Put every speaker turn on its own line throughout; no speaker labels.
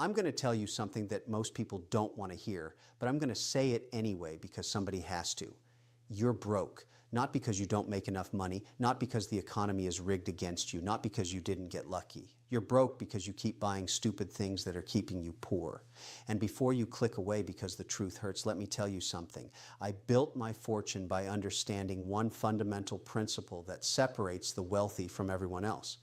I'm going to tell you something that most people don't want to hear, but I'm going to say it anyway because somebody has to. You're broke, not because you don't make enough money, not because the economy is rigged against you, not because you didn't get lucky. You're broke because you keep buying stupid things that are keeping you poor. And before you click away because the truth hurts, let me tell you something. I built my fortune by understanding one fundamental principle that separates the wealthy from everyone else.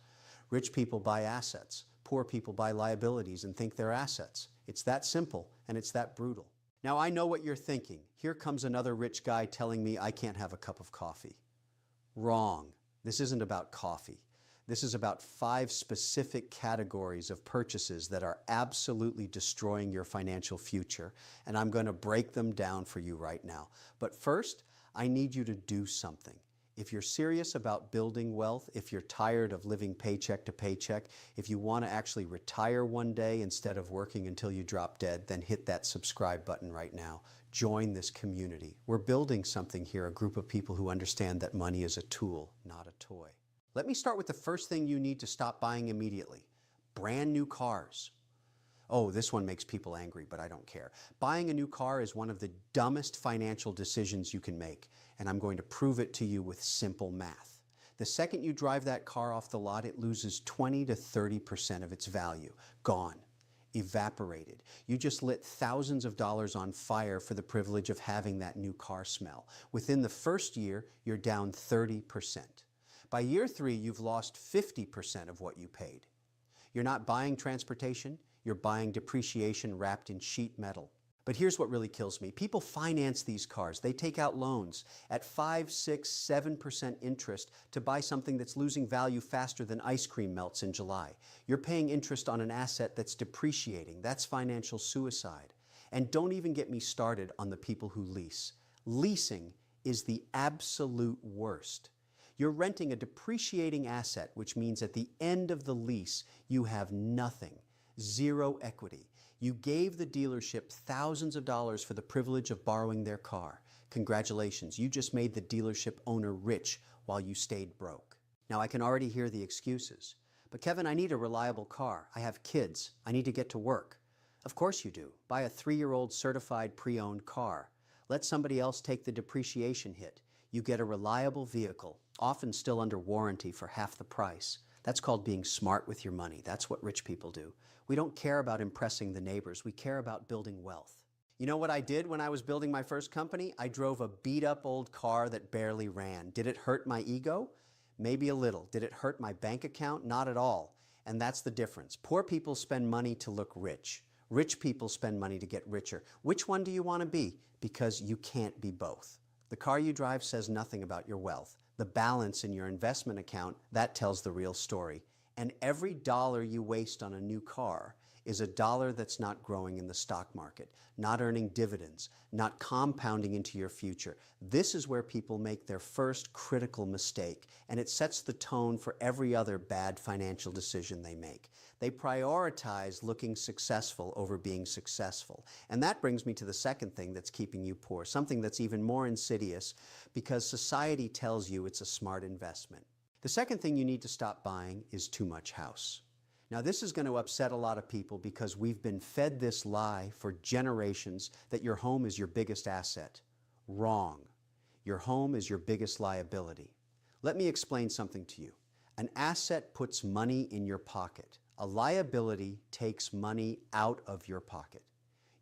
Rich people buy assets. Poor people buy liabilities and think they're assets. It's that simple, and it's that brutal. Now, I know what you're thinking. Here comes another rich guy telling me I can't have a cup of coffee. Wrong. This isn't about coffee. This is about 5 specific categories of purchases that are absolutely destroying your financial future, and I'm going to break them down for you right now. But first, I need you to do something. If you're serious about building wealth, if you're tired of living paycheck to paycheck, if you want to actually retire one day instead of working until you drop dead, then hit that subscribe button right now. Join this community. We're building something here, a group of people who understand that money is a tool, not a toy. Let me start with the first thing you need to stop buying immediately. Brand new cars. Oh, this one makes people angry, but I don't care. Buying a new car is one of the dumbest financial decisions you can make, and I'm going to prove it to you with simple math. The second you drive that car off the lot, it loses 20 to 30% of its value. Gone. Evaporated. You just lit thousands of dollars on fire for the privilege of having that new car smell. Within the first year, you're down 30%. By year 3, you've lost 50% of what you paid. You're not buying transportation, you're buying depreciation wrapped in sheet metal. But here's what really kills me. People finance these cars. They take out loans at 5, 6, 7% interest to buy something that's losing value faster than ice cream melts in July. You're paying interest on an asset that's depreciating. That's financial suicide. And don't even get me started on the people who lease. Leasing is the absolute worst. You're renting a depreciating asset, which means at the end of the lease, you have nothing. Zero equity. You gave the dealership thousands of dollars for the privilege of borrowing their car. Congratulations, you just made the dealership owner rich while you stayed broke. Now I can already hear the excuses. But Kevin, I need a reliable car. I have kids. I need to get to work. Of course you do. Buy a 3-year-old certified pre-owned car. Let somebody else take the depreciation hit. You get a reliable vehicle, often still under warranty for half the price. That's called being smart with your money. That's what rich people do. We don't care about impressing the neighbors. We care about building wealth. You know what I did when I was building my first company? I drove a beat-up old car that barely ran. Did it hurt my ego? Maybe a little. Did it hurt my bank account? Not at all. And that's the difference. Poor people spend money to look rich. Rich people spend money to get richer. Which one do you want to be? Because you can't be both. The car you drive says nothing about your wealth. The balance in your investment account, that tells the real story. And every dollar you waste on a new car is a dollar that's not growing in the stock market, not earning dividends, not compounding into your future. This is where people make their first critical mistake, and it sets the tone for every other bad financial decision they make. They prioritize looking successful over being successful. And that brings me to the second thing that's keeping you poor, something that's even more insidious because society tells you it's a smart investment. The second thing you need to stop buying is too much house. Now, this is going to upset a lot of people because we've been fed this lie for generations that your home is your biggest asset. Wrong. Your home is your biggest liability. Let me explain something to you. An asset puts money in your pocket. A liability takes money out of your pocket.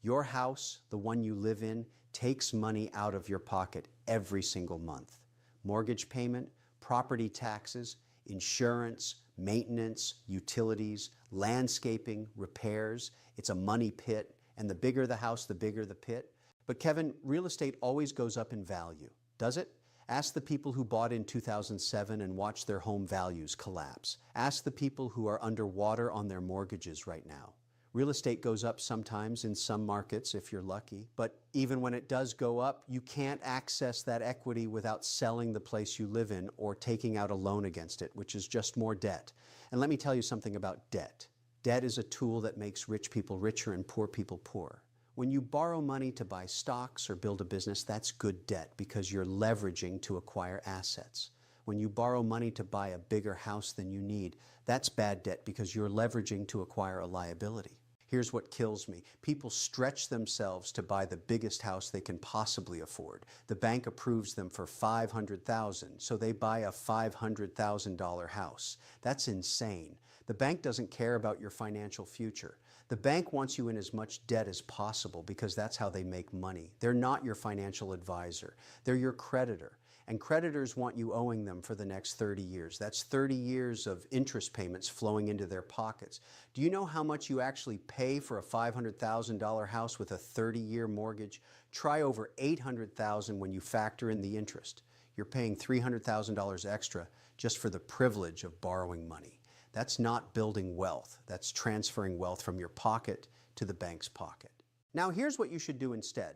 Your house, the one you live in, takes money out of your pocket every single month. Mortgage payment, property taxes, insurance, maintenance, utilities, landscaping, repairs. It's a money pit, and the bigger the house, the bigger the pit. But Kevin, real estate always goes up in value, does it? Ask the people who bought in 2007 and watched their home values collapse. Ask the people who are underwater on their mortgages right now. Real estate goes up sometimes in some markets if you're lucky, but even when it does go up, you can't access that equity without selling the place you live in or taking out a loan against it, which is just more debt. And let me tell you something about debt. Debt is a tool that makes rich people richer and poor people poorer. When you borrow money to buy stocks or build a business, that's good debt because you're leveraging to acquire assets. When you borrow money to buy a bigger house than you need, that's bad debt because you're leveraging to acquire a liability. Here's what kills me. People stretch themselves to buy the biggest house they can possibly afford. The bank approves them for $500,000, so they buy a $500,000 house. That's insane. The bank doesn't care about your financial future. The bank wants you in as much debt as possible because that's how they make money. They're not your financial advisor. They're your creditor. And creditors want you owing them for the next 30 years. That's 30 years of interest payments flowing into their pockets. Do you know how much you actually pay for a $500,000 house with a 30-year mortgage? Try over $800,000 when you factor in the interest. You're paying $300,000 extra just for the privilege of borrowing money. That's not building wealth. That's transferring wealth from your pocket to the bank's pocket. Now here's what you should do instead.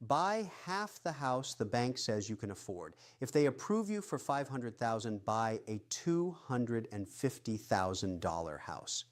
Buy half the house the bank says you can afford. If they approve you for $500,000, buy a $250,000 house.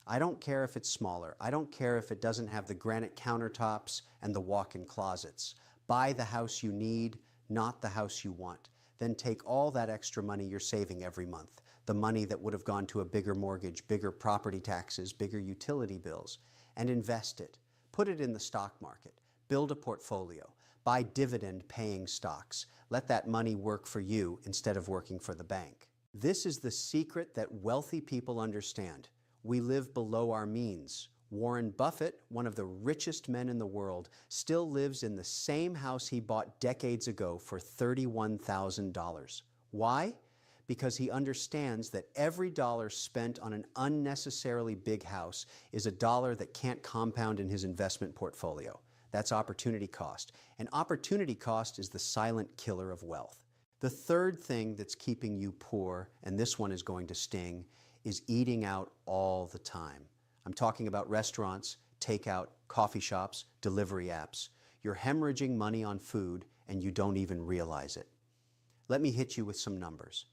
I don't care if it's smaller. I don't care if it doesn't have the granite countertops and the walk-in closets. Buy the house you need, not the house you want. Then take all that extra money you're saving every month, the money that would have gone to a bigger mortgage, bigger property taxes, bigger utility bills, and invest it. Put it in the stock market. Build a portfolio. Buy dividend-paying stocks. Let that money work for you instead of working for the bank. This is the secret that wealthy people understand. We live below our means. Warren Buffett, one of the richest men in the world, still lives in the same house he bought decades ago for $31,000. Why? Because he understands that every dollar spent on an unnecessarily big house is a dollar that can't compound in his investment portfolio. That's opportunity cost. And opportunity cost is the silent killer of wealth. The third thing that's keeping you poor, and this one is going to sting, is eating out all the time. I'm talking about restaurants, takeout, coffee shops, delivery apps. You're hemorrhaging money on food and you don't even realize it. Let me hit you with some numbers.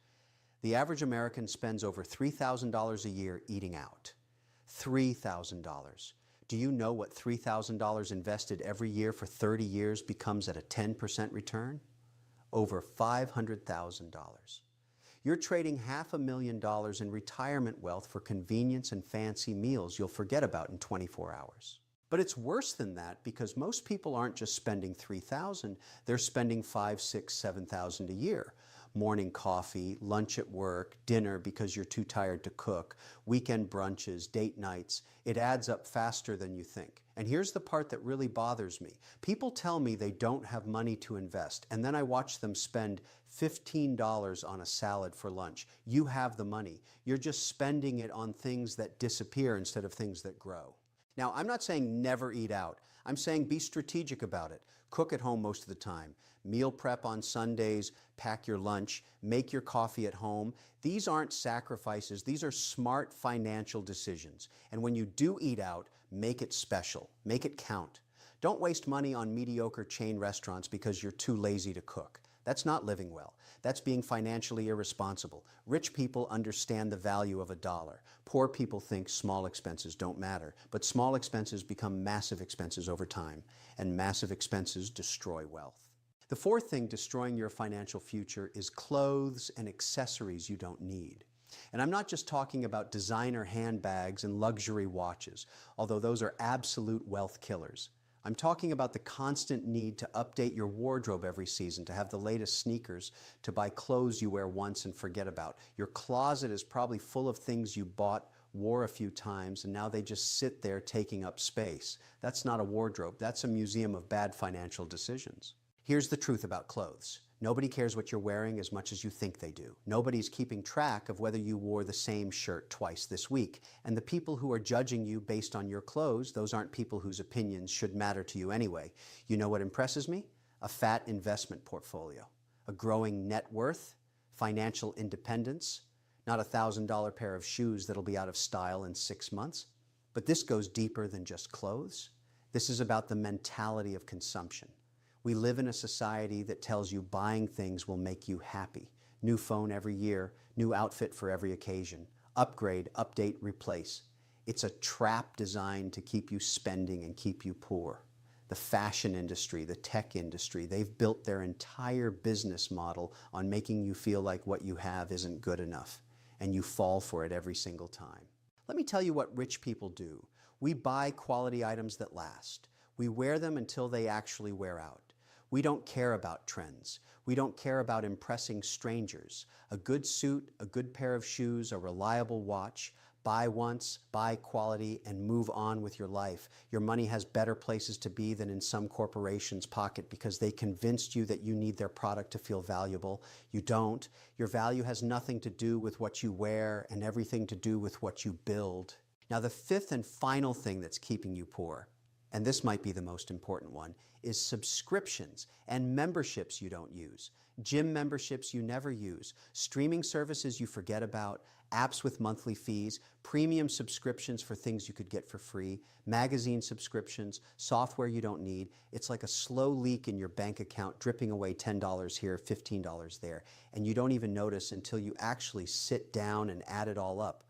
The average American spends over $3,000 a year eating out. $3,000. Do you know what $3,000 invested every year for 30 years becomes at a 10% return? Over $500,000. You're trading $500,000 in retirement wealth for convenience and fancy meals you'll forget about in 24 hours. But it's worse than that because most people aren't just spending $3,000, they're spending $5,000, $6,000, $7,000 a year. Morning coffee, lunch at work, dinner because you're too tired to cook, weekend brunches, date nights. It adds up faster than you think. And here's the part that really bothers me. People tell me they don't have money to invest, and then I watch them spend $15 on a salad for lunch. You have the money. You're just spending it on things that disappear instead of things that grow. Now, I'm not saying never eat out. I'm saying be strategic about it. Cook at home most of the time. Meal prep on Sundays, pack your lunch, make your coffee at home. These aren't sacrifices. These are smart financial decisions. And when you do eat out, make it special. Make it count. Don't waste money on mediocre chain restaurants because you're too lazy to cook. That's not living well. That's being financially irresponsible. Rich people understand the value of a dollar. Poor people think small expenses don't matter, but small expenses become massive expenses over time, and massive expenses destroy wealth. The fourth thing destroying your financial future is clothes and accessories you don't need. And I'm not just talking about designer handbags and luxury watches, although those are absolute wealth killers. I'm talking about the constant need to update your wardrobe every season, to have the latest sneakers, to buy clothes you wear once and forget about. Your closet is probably full of things you bought, wore a few times, and now they just sit there taking up space. That's not a wardrobe. That's a museum of bad financial decisions. Here's the truth about clothes. Nobody cares what you're wearing as much as you think they do. Nobody's keeping track of whether you wore the same shirt twice this week. And the people who are judging you based on your clothes, those aren't people whose opinions should matter to you anyway. You know what impresses me? A fat investment portfolio, a growing net worth, financial independence, not a $1,000 pair of shoes that'll be out of style in 6 months. But this goes deeper than just clothes. This is about the mentality of consumption. We live in a society that tells you buying things will make you happy. New phone every year, new outfit for every occasion. Upgrade, update, replace. It's a trap designed to keep you spending and keep you poor. The fashion industry, the tech industry, they've built their entire business model on making you feel like what you have isn't good enough, and you fall for it every single time. Let me tell you what rich people do. We buy quality items that last. We wear them until they actually wear out. We don't care about trends. We don't care about impressing strangers. A good suit, a good pair of shoes, a reliable watch. Buy once, buy quality, and move on with your life. Your money has better places to be than in some corporation's pocket because they convinced you that you need their product to feel valuable. You don't. Your value has nothing to do with what you wear and everything to do with what you build. Now, the fifth and final thing that's keeping you poor, and this might be the most important one, is subscriptions and memberships you don't use. Gym memberships you never use, streaming services you forget about, apps with monthly fees, premium subscriptions for things you could get for free, magazine subscriptions, software you don't need. It's like a slow leak in your bank account dripping away $10 here, $15 there, and you don't even notice until you actually sit down and add it all up.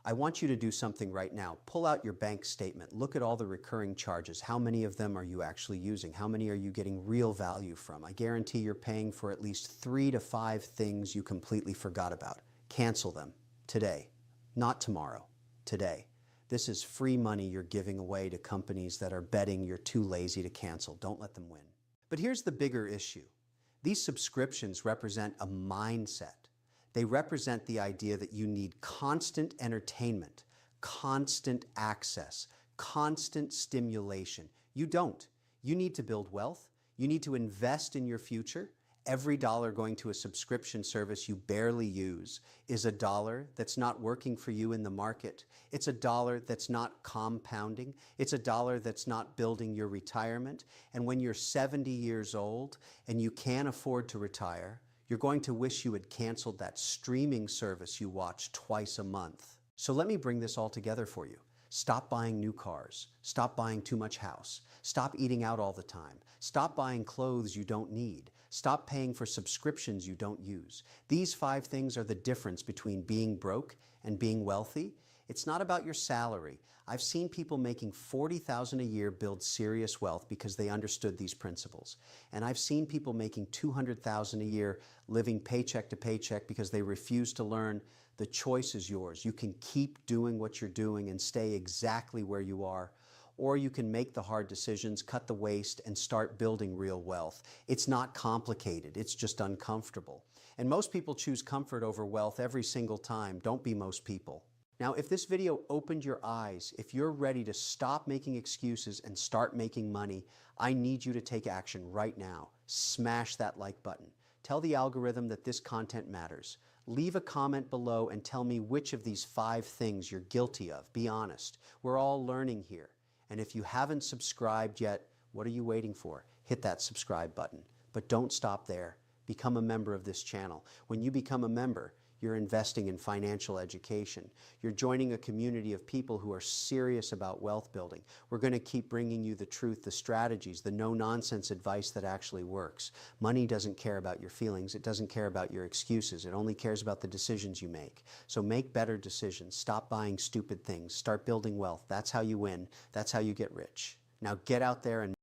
I want you to do something right now. Pull out your bank statement. Look at all the recurring charges. How many of them are you actually using? How many are you getting real value from? I guarantee you're paying for at least 3 to 5 things you completely forgot about. Cancel them today, not tomorrow, today. This is free money you're giving away to companies that are betting you're too lazy to cancel. Don't let them win. But here's the bigger issue. These subscriptions represent a mindset. They represent the idea that you need constant entertainment, constant access, constant stimulation. You don't. You need to build wealth. You need to invest in your future. Every dollar going to a subscription service you barely use is a dollar that's not working for you in the market. It's a dollar that's not compounding. It's a dollar that's not building your retirement. And when you're 70 years old and you can't afford to retire, you're going to wish you had canceled that streaming service you watch twice a month. So let me bring this all together for you. Stop buying new cars. Stop buying too much house. Stop eating out all the time. Stop buying clothes you don't need. Stop paying for subscriptions you don't use. These 5 things are the difference between being broke and being wealthy. It's not about your salary. I've seen people making $40,000 a year build serious wealth because they understood these principles. And I've seen people making $200,000 a year living paycheck to paycheck because they refuse to learn the choice is yours. You can keep doing what you're doing and stay exactly where you are, or you can make the hard decisions, cut the waste, and start building real wealth. It's not complicated, it's just uncomfortable. And most people choose comfort over wealth every single time. Don't be most people. Now, if this video opened your eyes, if you're ready to stop making excuses and start making money, I need you to take action right now. Smash that like button. Tell the algorithm that this content matters. Leave a comment below and tell me which of these 5 things you're guilty of. Be honest. We're all learning here. And if you haven't subscribed yet, what are you waiting for? Hit that subscribe button. But don't stop there. Become a member of this channel. When you become a member, you're investing in financial education. You're joining a community of people who are serious about wealth building. We're going to keep bringing you the truth, the strategies, the no-nonsense advice that actually works. Money doesn't care about your feelings. It doesn't care about your excuses. It only cares about the decisions you make. So make better decisions. Stop buying stupid things. Start building wealth. That's how you win. That's how you get rich. Now get out there and